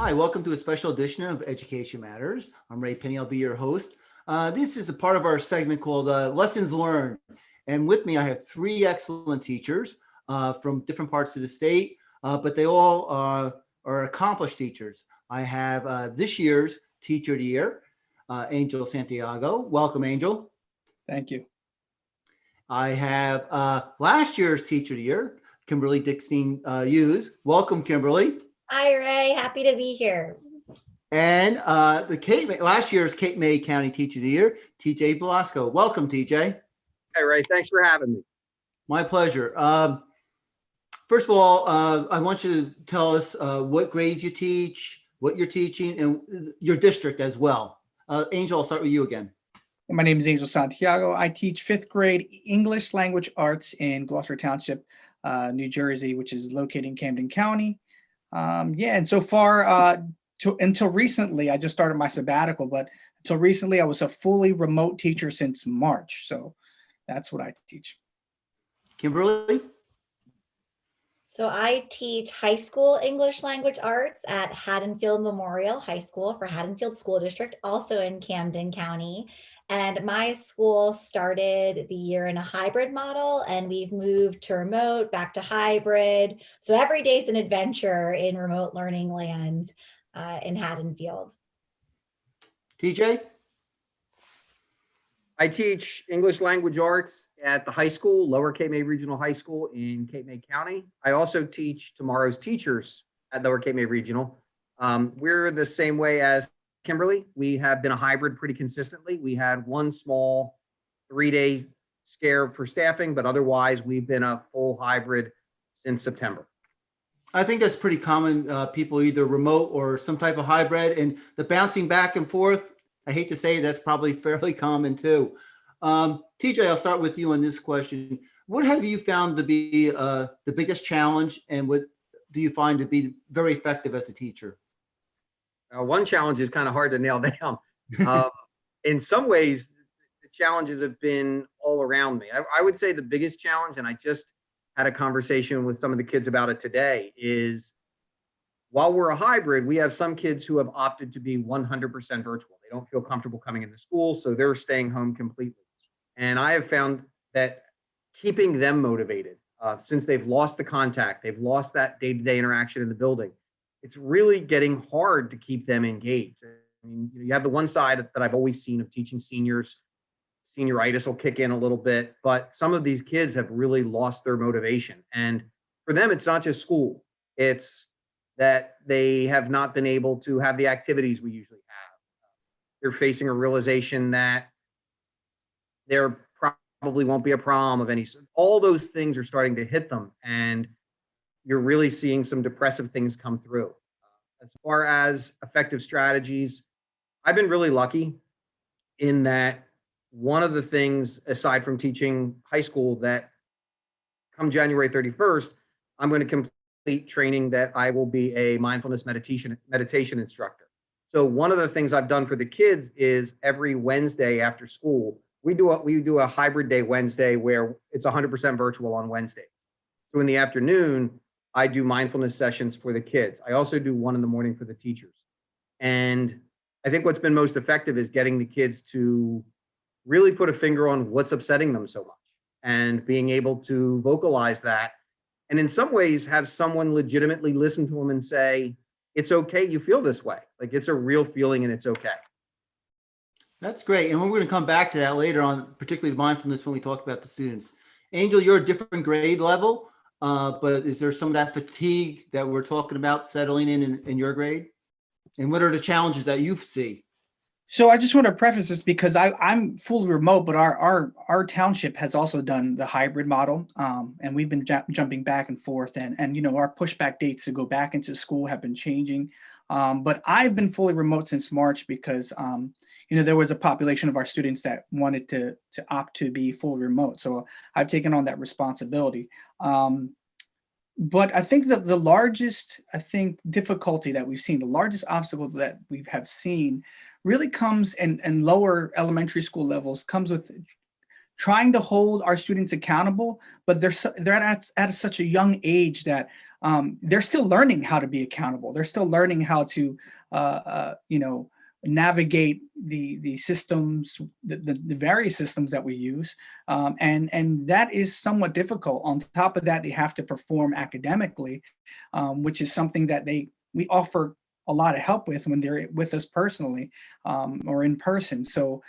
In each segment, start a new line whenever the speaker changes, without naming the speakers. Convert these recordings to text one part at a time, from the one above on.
Hi, welcome to a special edition of Education Matters. I'm Ray Pinney. I'll be your host. This is a part of our segment called Lessons Learned. And with me, I have three excellent teachers from different parts of the state, but they all are accomplished teachers. I have this year's Teacher of the Year, Angel Santiago. Welcome, Angel.
Thank you.
I have last year's Teacher of the Year, Kimberly Dickstein-Hughes. Welcome, Kimberly.
Hi, Ray. Happy to be here.
And last year's Cape May County Teacher of the Year, TJ Belasco. Welcome, TJ.
Hey, Ray. Thanks for having me.
My pleasure. First of all, I want you to tell us what grades you teach, what you're teaching, and your district as well. Angel, I'll start with you again.
My name is Angel Santiago. I teach fifth grade English language arts in Gloucester Township, New Jersey, which is located in Camden County. And so far, until recently, I just started my sabbatical, but until recently, I was a fully remote teacher since March. So that's what I teach.
Kimberly?
So I teach high school English language arts at Haddonfield Memorial High School for Haddonfield School District, also in Camden County. And my school started the year in a hybrid model, and we've moved to remote, back to hybrid. So every day is an adventure in remote learning land in Haddonfield.
TJ?
I teach English language arts at the high school, Lower Cape May Regional High School in Cape May County. I also teach tomorrow's teachers at Lower Cape May Regional. We're the same way as Kimberly. We have been a hybrid pretty consistently. We had one small 3-day scare for staffing, but otherwise we've been a full hybrid since September.
I think that's pretty common. People either remote or some type of hybrid, and the bouncing back and forth, I hate to say it, that's probably fairly common too. TJ, I'll start with you on this question. What have you found to be the biggest challenge, and what do you find to be very effective as a teacher?
One challenge is kind of hard to nail down. In some ways, the challenges have been all around me. I would say the biggest challenge, and I just had a conversation with some of the kids about it today, is while we're a hybrid, we have some kids who have opted to be 100% virtual. They don't feel comfortable coming into school, so they're staying home completely. And I have found that keeping them motivated, since they've lost the contact, they've lost that day-to-day interaction in the building, it's really getting hard to keep them engaged. I mean, you have the one side that I've always seen of teaching seniors. Senioritis will kick in a little bit, but some of these kids have really lost their motivation. And for them, it's not just school. It's that they have not been able to have the activities we usually have. They're facing a realization that there probably won't be a prom of any sort. All those things are starting to hit them, and you're really seeing some depressive things come through. As far as effective strategies, I've been really lucky in that one of the things, aside from teaching high school, that come January 31st, I'm going to complete training that I will be a mindfulness meditation instructor. So one of the things I've done for the kids is every Wednesday after school, we do a hybrid day Wednesday where it's 100% virtual on Wednesdays. So in the afternoon, I do mindfulness sessions for the kids. I also do one in the morning for the teachers. And I think what's been most effective is getting the kids to really put a finger on what's upsetting them so much and being able to vocalize that. And in some ways have someone legitimately listen to them and say, it's okay, you feel this way. Like, it's a real feeling and it's okay.
That's great. And we're going to come back to that later on, particularly mindfulness when we talk about the students. Angel, you're a different grade level, but is there some of that fatigue that we're talking about settling in your grade? And what are the challenges that you see?
So I just want to preface this because I'm fully remote, but our township has also done the hybrid model, and we've been jumping back and forth, and you know, our pushback dates to go back into school have been changing. But I've been fully remote since March because you know, there was a population of our students that wanted to opt to be fully remote. So I've taken on that responsibility. But I think that the largest, difficulty that we've seen, the largest obstacle that we have seen really comes in lower elementary school levels, comes with trying to hold our students accountable, but they're at such a young age that they're still learning how to be accountable. They're still learning how to, navigate the systems, the various systems that we use, and that is somewhat difficult. On top of that, they have to perform academically, which is something that we offer a lot of help with when they're with us personally, or in person. So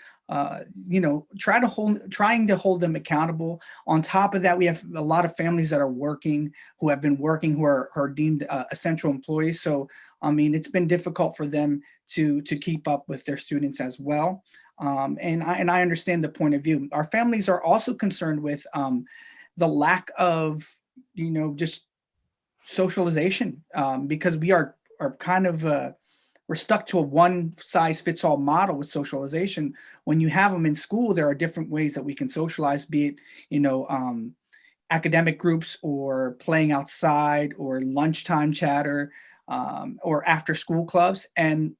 trying to hold them accountable. On top of that, we have a lot of families that are working, who have been working, who are deemed essential employees. So I mean, it's been difficult for them to keep up with their students as well. And I understand the point of view. Our families are also concerned with the lack of, just socialization, because we are kind of we're stuck to a one size fits all model with socialization. When you have them in school, there are different ways that we can socialize, be it academic groups, or playing outside, or lunchtime chatter, or after school clubs. And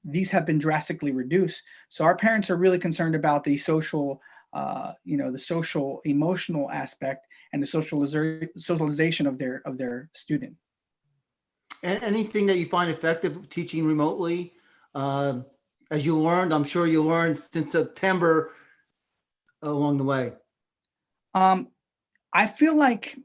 these have been drastically reduced. So our parents are really concerned about the social, the social emotional aspect, and the socialization of their student.
And anything that you find effective teaching remotely, as you learned, I'm sure you learned since September along the way.
I feel like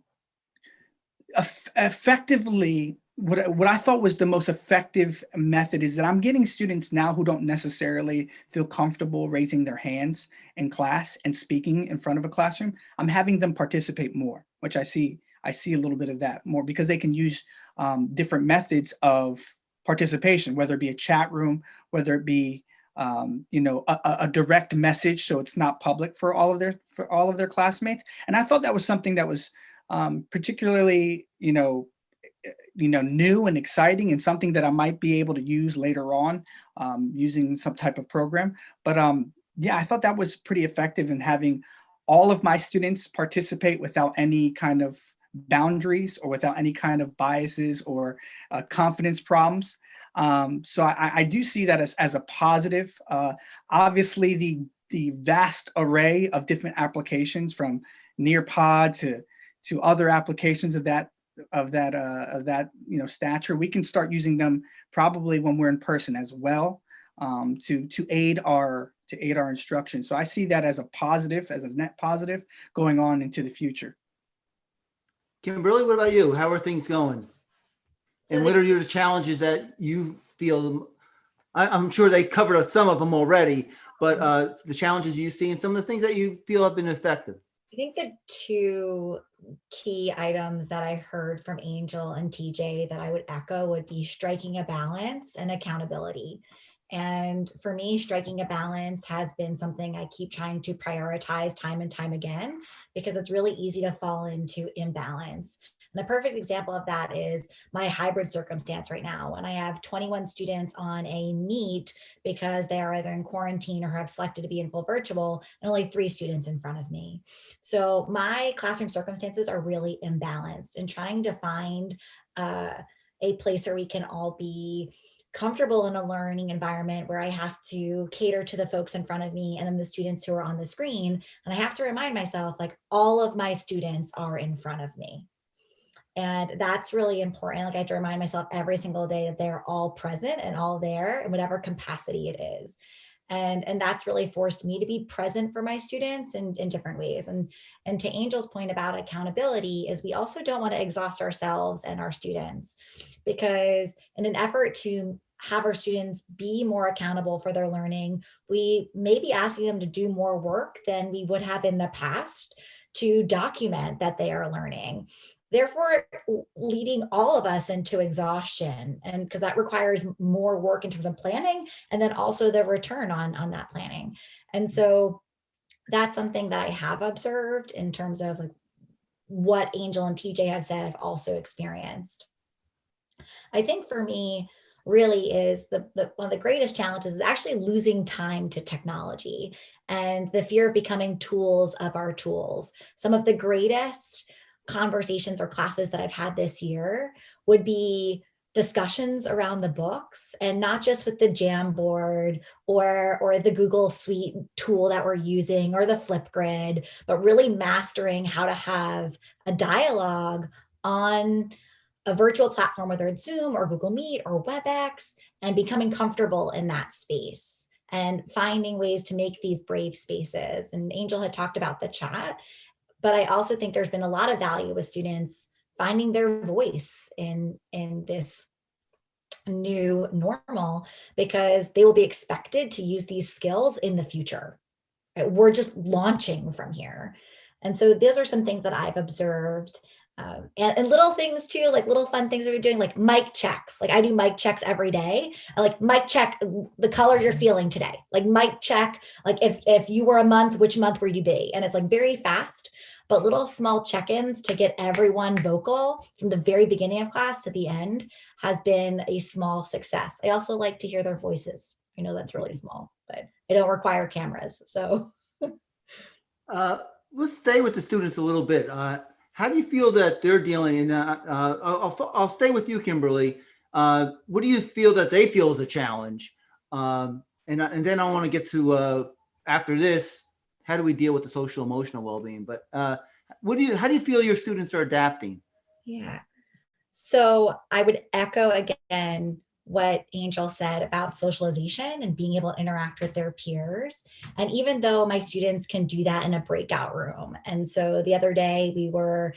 effectively, what I thought was the most effective method is that I'm getting students now who don't necessarily feel comfortable raising their hands in class and speaking in front of a classroom. I'm having them participate more, which I see a little bit of that more, because they can use different methods of participation, whether it be a chat room, whether it be a direct message, so it's not public for all of their classmates. And I thought that was something that was particularly new and exciting, and something that I might be able to use later on, using some type of program. But I thought that was pretty effective in having all of my students participate without any kind of boundaries, or without any kind of biases or confidence problems. So I do see that as a positive. Obviously, the vast array of different applications, from Nearpod to other applications of that stature, we can start using them probably when we're in person as well, to aid our instruction. So I see that as a net positive going on into the future.
Kimberly, what about you? How are things going? And what are your challenges that you feel? I'm sure they covered some of them already, but the challenges you see and some of the things that you feel have been effective.
I think the two key items that I heard from Angel and TJ that I would echo would be striking a balance and accountability. And for me, striking a balance has been something I keep trying to prioritize time and time again, because it's really easy to fall into imbalance. And a perfect example of that is my hybrid circumstance right now, when I have 21 students on a meet because they are either in quarantine or have selected to be in full virtual, and only 3 students in front of me. So my classroom circumstances are really imbalanced, and trying to find a place where we can all be comfortable in a learning environment where I have to cater to the folks in front of me and then the students who are on the screen. And I have to remind myself, like, all of my students are in front of me. And that's really important. Like, I have to remind myself every single day that they're all present and all there in whatever capacity it is. And that's really forced me to be present for my students in different ways. And to Angel's point about accountability, is we also don't want to exhaust ourselves and our students, because in an effort to have our students be more accountable for their learning, we may be asking them to do more work than we would have in the past to document that they are learning, therefore leading all of us into exhaustion. And because that requires more work in terms of planning, and then also the return on that planning. And so that's something that I have observed in terms of like what Angel and TJ have said, I've also experienced. I think for me, really is the one of the greatest challenges is actually losing time to technology and the fear of becoming tools of our tools. Some of the greatest conversations or classes that I've had this year would be discussions around the books, and not just with the Jamboard or the Google Suite tool that we're using or the Flipgrid, but really mastering how to have a dialogue on a virtual platform, whether it's Zoom or Google Meet or WebEx, and becoming comfortable in that space and finding ways to make these brave spaces. And Angel had talked about the chat, but I also think there's been a lot of value with students finding their voice in this new normal, because they will be expected to use these skills in the future. Right? We're just launching from here. And so those are some things that I've observed. And little things too, like little fun things that we're doing, like mic checks. Like I do mic checks every day. I like mic check the color you're feeling today. Like mic check, like if you were a month, which month were you be? And it's like very fast, but little small check-ins to get everyone vocal from the very beginning of class to the end has been a small success. I also like to hear their voices. I know that's really small, but I don't require cameras. So
let's stay with the students a little bit. How do you feel that they're dealing? And I'll stay with you, Kimberly. What do you feel that they feel is a challenge? And then I want to get to after this, how do we deal with the social emotional well-being? But how do you feel your students are adapting?
yeah. So I would echo again what Angel said about socialization and being able to interact with their peers. And even though my students can do that in a breakout room. And so the other day we were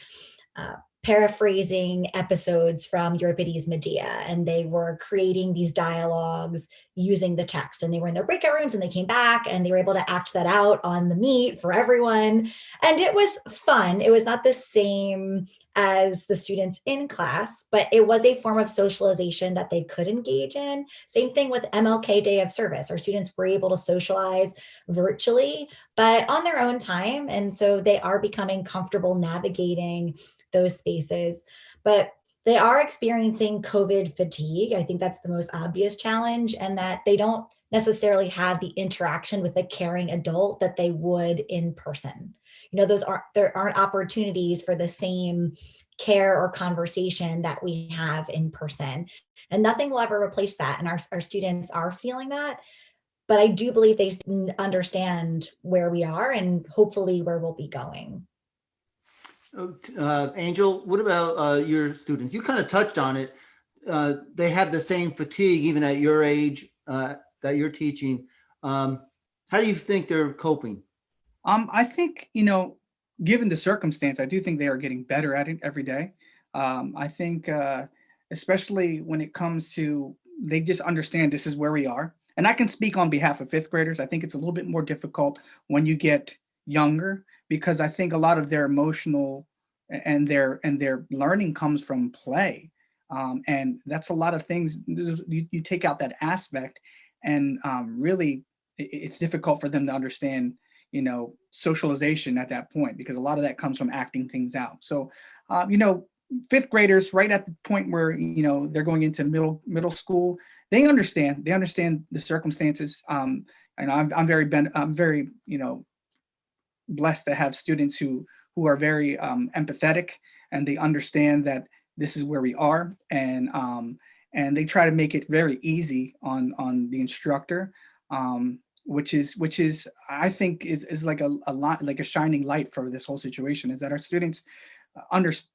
paraphrasing episodes from Euripides' Medea, and they were creating these dialogues using the text, and they were in their breakout rooms and they came back and they were able to act that out on the Meet for everyone. And it was fun. It was not the same as the students in class, but it was a form of socialization that they could engage in. Same thing with MLK Day of Service. Our students were able to socialize virtually, but on their own time. And so they are becoming comfortable navigating those spaces, but they are experiencing COVID fatigue. I think that's the most obvious challenge, and that they don't necessarily have the interaction with a caring adult that they would in person. You know, there aren't opportunities for the same care or conversation that we have in person, and nothing will ever replace that. And our students are feeling that, but I do believe they understand where we are and hopefully where we'll be going.
Angel, what about your students? You kind of touched on it. They have the same fatigue even at your age that you're teaching. How do you think they're coping?
I think, given the circumstance, I do think they are getting better at it every day. I think, especially when it comes to, they just understand this is where we are. And I can speak on behalf of fifth graders. I think it's a little bit more difficult when you get younger, because I think a lot of their emotional and their learning comes from play. And that's a lot of things. You take out that aspect, and really it's difficult for them to understand, socialization at that point, because a lot of that comes from acting things out. So, fifth graders, right at the point where, they're going into middle school, they understand the circumstances. And I'm very, blessed to have students who are very empathetic, and they understand that this is where we are, and they try to make it very easy on the instructor, which is I think is like a lot, like a shining light for this whole situation, is that our students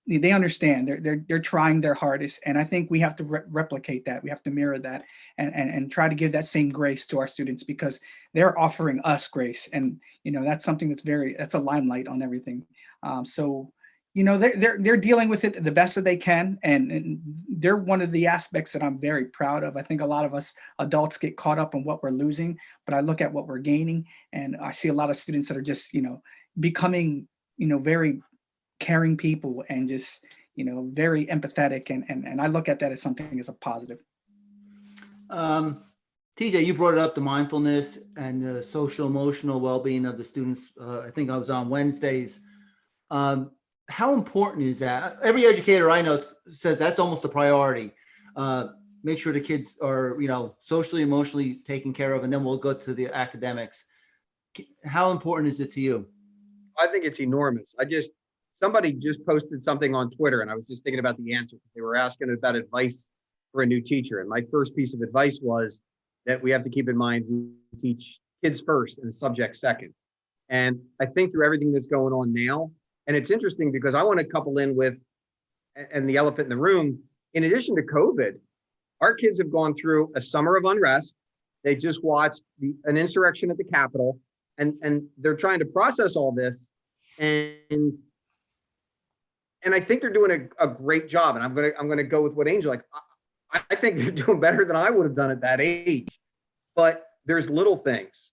they understand, they're trying their hardest, and I think we have to replicate that. We have to mirror that, and try to give that same grace to our students, because they're offering us grace, and that's something that's a limelight on everything. So they're dealing with it the best that they can, and they're one of the aspects that I'm very proud of. I think a lot of us adults get caught up in what we're losing, but I look at what we're gaining, and I see a lot of students that are just becoming very caring people, and just very empathetic, and I look at that as something as a positive.
TJ, you brought it up, the mindfulness and the social emotional well-being of the students. I think I was on Wednesdays. How important is that? Every educator I know says that's almost a priority. Make sure the kids are socially, emotionally taken care of, and then we'll go to the academics. How important is it to you?
I think it's enormous. Somebody just posted something on Twitter, and I was just thinking about the answer. They were asking about advice for a new teacher. And my first piece of advice was that we have to keep in mind we teach kids first and subject second. And I think through everything that's going on now, and it's interesting because I want to couple in with and the elephant in the room, in addition to COVID, our kids have gone through a summer of unrest. They just watched an insurrection at the Capitol, and they're trying to process all this. And I think they're doing a great job. And I'm gonna go with what Angel, like, I think they're doing better than I would have done at that age. But there's little things.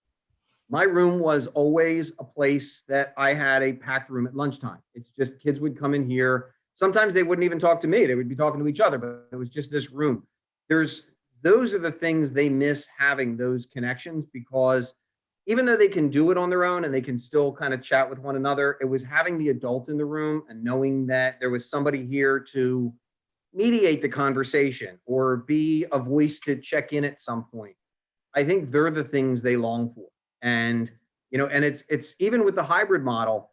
My room was always a place that I had a packed room at lunchtime. It's just kids would come in here. Sometimes they wouldn't even talk to me. They would be talking to each other, but it was just this room. Those are the things they miss, having those connections, because even though they can do it on their own and they can still kind of chat with one another, it was having the adult in the room and knowing that there was somebody here to mediate the conversation or be a voice to check in at some point. I think they're the things they long for. And, and it's even with the hybrid model,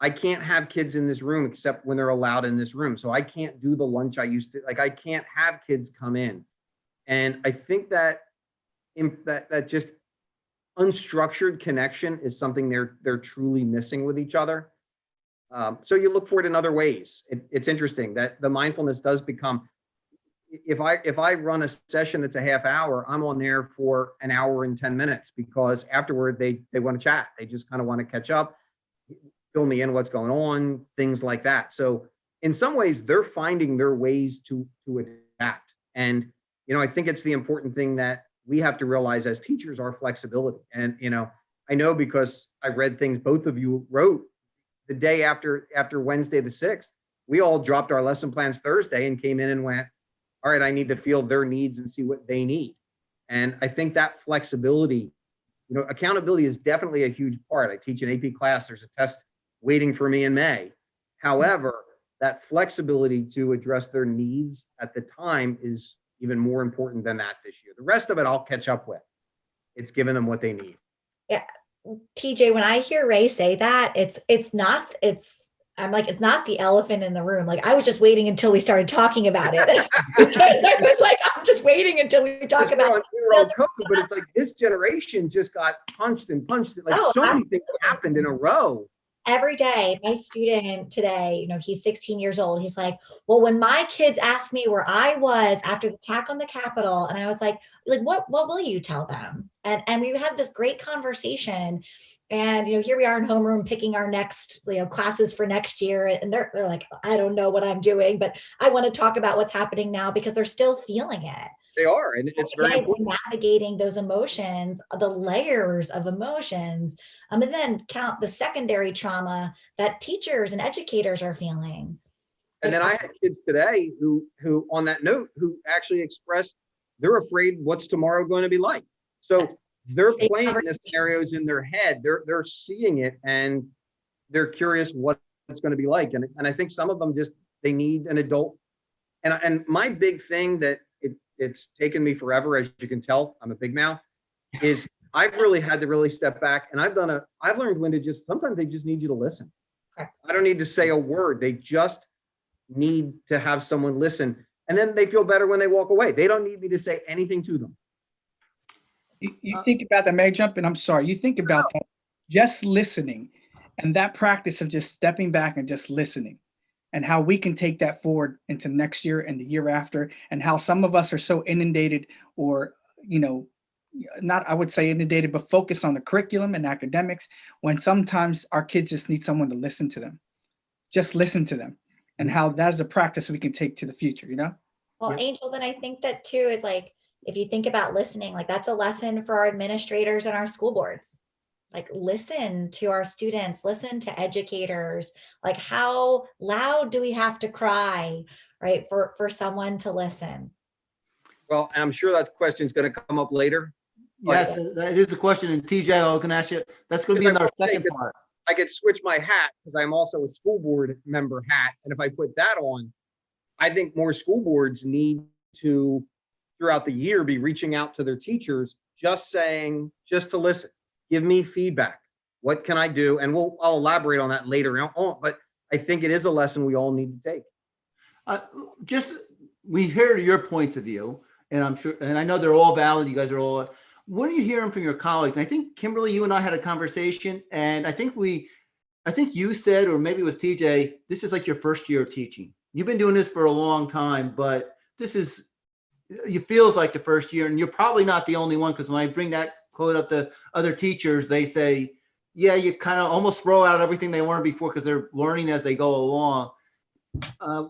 I can't have kids in this room except when they're allowed in this room. So I can't do the lunch I used to, like, I can't have kids come in. And I think that just unstructured connection is something they're truly missing with each other. So you look for it in other ways. It's interesting that the mindfulness does become, if I run a session that's a half hour, I'm on there for an hour and 10 minutes, because afterward they want to chat. They just kind of want to catch up, fill me in what's going on, things like that. So in some ways they're finding their ways to adapt. And, I think it's the important thing that we have to realize as teachers, our flexibility. And, I know because I read things both of you wrote the day after Wednesday, the 6th, we all dropped our lesson plans Thursday and came in and went, all right, I need to feel their needs and see what they need. And I think that flexibility, accountability is definitely a huge part. I teach an AP class. There's a test waiting for me in May. However, that flexibility to address their needs at the time is even more important than that this year. The rest of it I'll catch up with. It's giving them what they need. Yeah.
TJ, when I hear Ray say that, I'm like, it's not the elephant in the room. Like, I was just waiting until we started talking about it. I was like, I'm just waiting until we talk about it.
We were on COVID, but it's like this generation just got punched and punched. Like many things happened in a row.
Every day, my student today, he's 16 years old. He's like, well, when my kids asked me where I was after the attack on the Capitol, and I was like, what will you tell them? And we had this great conversation. And, here we are in homeroom picking our next, classes for next year. And they're like, I don't know what I'm doing, but I want to talk about what's happening now, because they're still feeling it.
They are. And it's very important.
Navigating those emotions, the layers of emotions, and then count the secondary trauma that teachers and educators are feeling.
And then I had kids today who on that note, who actually expressed they're afraid what's tomorrow going to be like. So they're playing the scenarios in their head. They're seeing it and they're curious what it's going to be like. And I think some of them they need an adult. And my big thing that it's taken me forever, as you can tell, I'm a big mouth, is I've really had to really step back, and I've learned when to sometimes they just need you to listen. Correct. I don't need to say a word. They just need to have someone listen. And then they feel better when they walk away. They don't need me to say anything to them.
You think about that, may I jump in? I'm sorry. You think about that, just listening, and that practice of just stepping back and just listening, and how we can take that forward into next year and the year after, and how some of us are so inundated, or, not, I would say inundated, but focused on the curriculum and academics, when sometimes our kids just need someone to listen to them, just listen to them, and how that is a practice we can take to the future,
Well, Angel, then I think that too is like, if you think about listening, like that's a lesson for our administrators and our school boards. Like, listen to our students, listen to educators. Like, how loud do we have to cry, right, for someone to listen?
Well, I'm sure that question is going to come up later.
Yes, that is the question. And TJ, I can ask you, that's going to be in our second part.
I could switch my hat because I'm also a school board member hat. And if I put that on, I think more school boards need to, throughout the year, be reaching out to their teachers, just to listen. Give me feedback. What can I do? And I'll elaborate on that later on, but I think it is a lesson we all need to take.
We hear your points of view, and I'm sure, and I know they're all valid. You guys are all, what are you hearing from your colleagues? I think Kimberly, you and I had a conversation, and I think you said, or maybe it was TJ, this is like your first year of teaching. you've been doing this for a long time, but it feels like the first year, and you're probably not the only one, because when I bring that quote up to other teachers, they say, yeah, you kind of almost throw out everything they learned before because they're learning as they go along.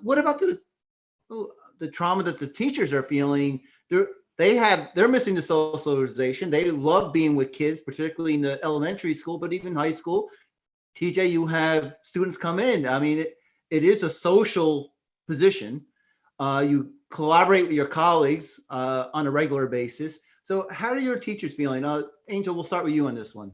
What about the trauma that the teachers are feeling? They're missing the socialization. They love being with kids, particularly in the elementary school, but even high school. TJ, you have students come in. I mean, it is a social position. You collaborate with your colleagues on a regular basis. So how are your teachers feeling? Angel, we'll start with you on this one.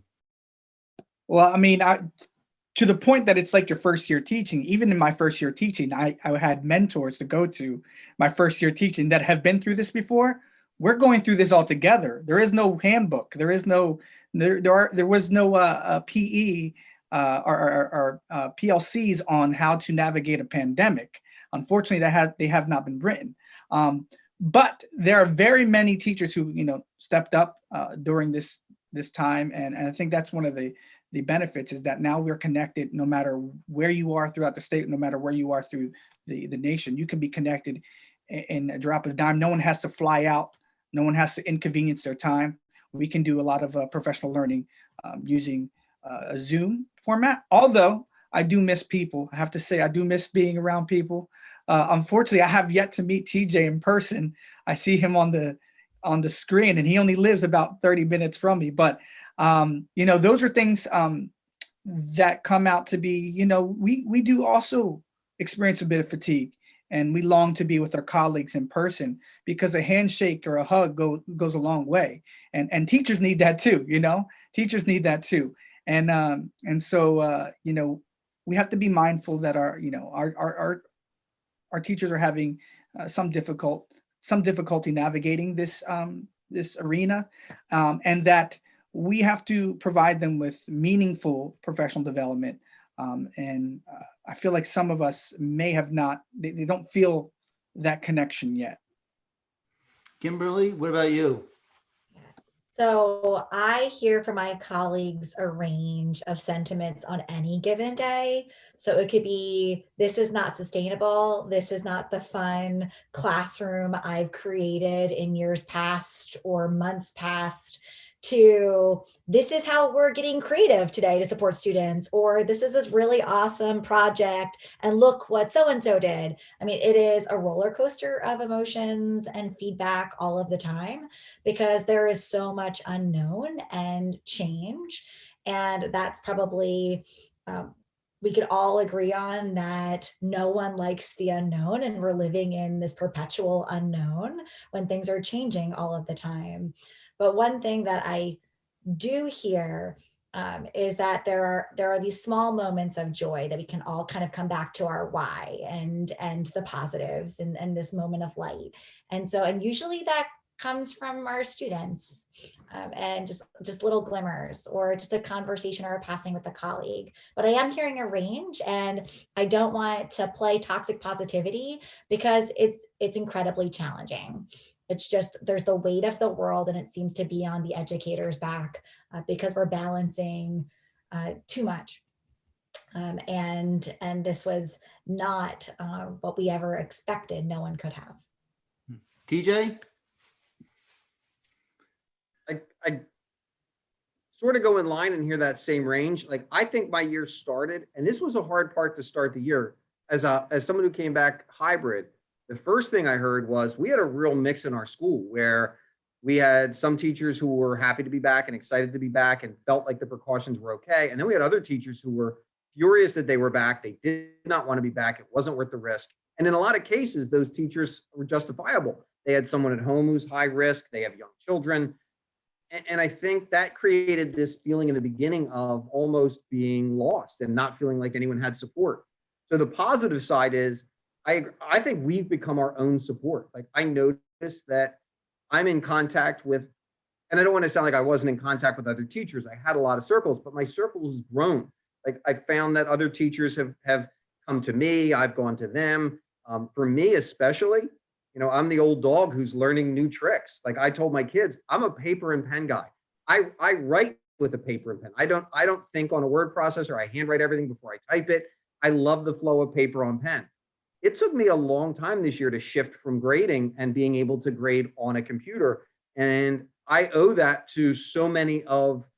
Well, I mean, to the point that it's like your first year teaching. Even in my first year teaching, I had mentors to go to my first year teaching that have been through this before. We're going through this all together. There is no handbook. There was no PE or PLCs on how to navigate a pandemic. Unfortunately, they have not been written. But there are very many teachers who stepped up during this time, and I think that's one of the benefits, is that now we're connected. No matter where you are throughout the state, no matter where you are through the nation, you can be connected in a drop of a dime. No one has to fly out. No one has to inconvenience their time. We can do a lot of professional learning using a Zoom format. Although I do miss people. I have to say, I do miss being around people. Unfortunately, I have yet to meet TJ in person. I see him on the screen, and he only lives about 30 minutes from me. But those are things that come out to be, we do also experience a bit of fatigue, and we long to be with our colleagues in person, because a handshake or a hug goes a long way. And teachers need that too, teachers need that too. And so we have to be mindful that our teachers are having some difficulty navigating this arena, and that we have to provide them with meaningful professional development. And I feel like some of us may have not, they don't feel that connection yet.
Kimberly, what about you?
So I hear from my colleagues a range of sentiments on any given day. So it could be, this is not sustainable. This is not the fun classroom I've created in years past or months past, to this is how we're getting creative today to support students, or this is this really awesome project and look what so-and-so did. I mean, it is a roller coaster of emotions and feedback all of the time, because there is so much unknown and change. And that's probably, we could all agree on that no one likes the unknown, and we're living in this perpetual unknown when things are changing all of the time. But one thing that I do hear is that there are these small moments of joy that we can all kind of come back to our why and the positives and this moment of light. And usually that comes from our students, and just little glimmers, or just a conversation or a passing with a colleague. But I am hearing a range, and I don't want to play toxic positivity, because it's incredibly challenging. It's just, there's the weight of the world, and it seems to be on the educator's back, because we're balancing too much. And this was not what we ever expected. No one could have.
TJ?
I sort of go in line and hear that same range. Like, I think my year started, and this was a hard part to start the year, as someone who came back hybrid. The first thing I heard was we had a real mix in our school, where we had some teachers who were happy to be back and excited to be back and felt like the precautions were okay. And then we had other teachers who were furious that they were back. They did not want to be back. It wasn't worth the risk. And in a lot of cases, those teachers were justifiable. They had someone at home who's high risk. They have young children. And I think that created this feeling in the beginning of almost being lost and not feeling like anyone had support. So the positive side is, I think we've become our own support. Like, I noticed that I'm in contact with, and I don't want to sound like I wasn't in contact with other teachers. I had a lot of circles, but my circle has grown. Like, I found that other teachers have come to me. I've gone to them. For me, especially, I'm the old dog who's learning new tricks. Like, I told my kids, I'm a paper and pen guy. I write with a paper and pen. I don't think on a word processor. I handwrite everything before I type it. I love the flow of paper on pen. it took me a long time this year to shift from grading and being able to grade on a computer. And I owe that to so many of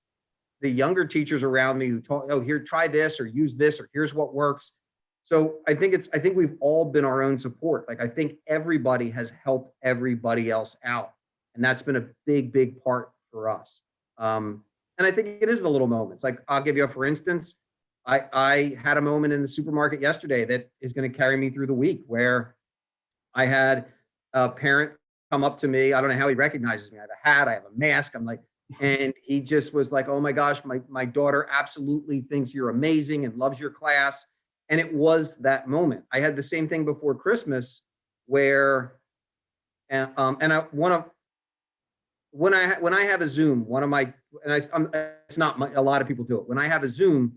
the younger teachers around me who taught, oh, here, try this or use this, or here's what works. So I think we've all been our own support. Like, I think everybody has helped everybody else out. And that's been a big, big part for us. And I think it is the little moments. Like, I'll give you for instance, I had a moment in the supermarket yesterday that is going to carry me through the week, where I had a parent come up to me. I don't know how he recognizes me. I have a hat, I have a mask. I'm like, and he just was like, oh my gosh, my daughter absolutely thinks you're amazing and loves your class. And it was that moment. I had the same thing before Christmas where, when I have a Zoom, it's not a lot of people do it. When I have a Zoom,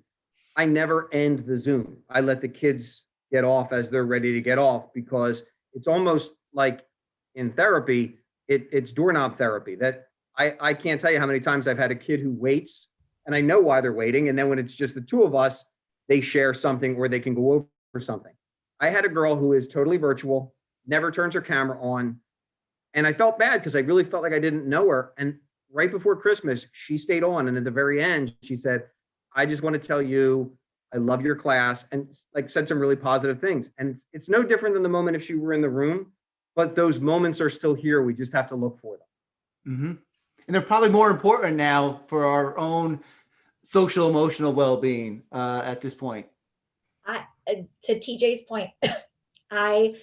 I never end the Zoom. I let the kids get off as they're ready to get off, because it's almost like in therapy, it's doorknob therapy. That I can't tell you how many times I've had a kid who waits, and I know why they're waiting. And then when it's just the two of us, they share something or they can go over something. I had a girl who is totally virtual, never turns her camera on. And I felt bad because I really felt like I didn't know her. And right before Christmas, she stayed on. And at the very end, she said, I just want to tell you, I love your class, and like said some really positive things. And it's no different than the moment if she were in the room, but those moments are still here. We just have to look for them.
Mm-hmm. And they're probably more important now for our own social emotional well-being at this point.
To TJ's point, I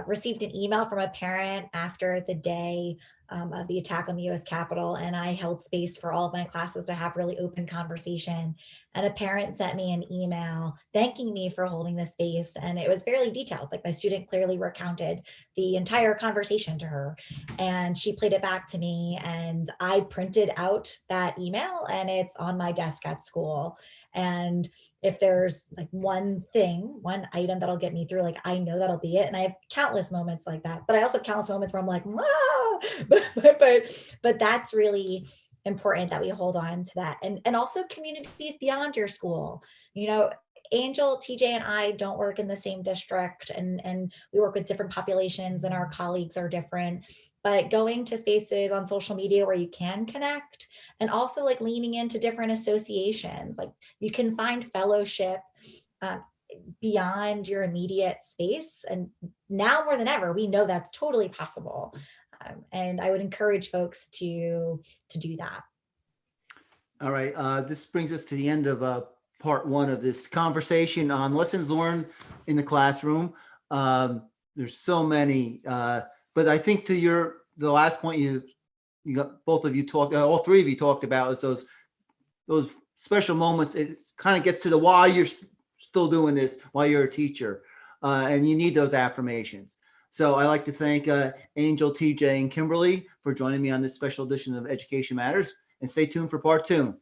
received an email from a parent after the day of the attack on the U.S. Capitol, and I held space for all of my classes to have really open conversation. And a parent sent me an email thanking me for holding the space, and it was fairly detailed. Like, my student clearly recounted the entire conversation to her, and she played it back to me, and I printed out that email, and it's on my desk at school. And if there's like one item that'll get me through, like, I know that'll be it. And I have countless moments like that, but I also have countless moments where I'm like, but that's really important that we hold on to that. And also communities beyond your school. You know, Angel, TJ, and I don't work in the same district, and we work with different populations, and our colleagues are different. But going to spaces on social media where you can connect, and also like leaning into different associations, like you can find fellowship beyond your immediate space. And now more than ever, we know that's totally possible. And I would encourage folks to do that.
All right. This brings us to the end of part one of this conversation on lessons learned in the classroom. There's so many, but I think to the last point you got, both of you talked, all three of you talked about, is those special moments. It kind of gets to the why you're still doing this, why you're a teacher, and you need those affirmations. So I'd like to thank Angel, TJ, and Kimberly for joining me on this special edition of Education Matters, and stay tuned for part two.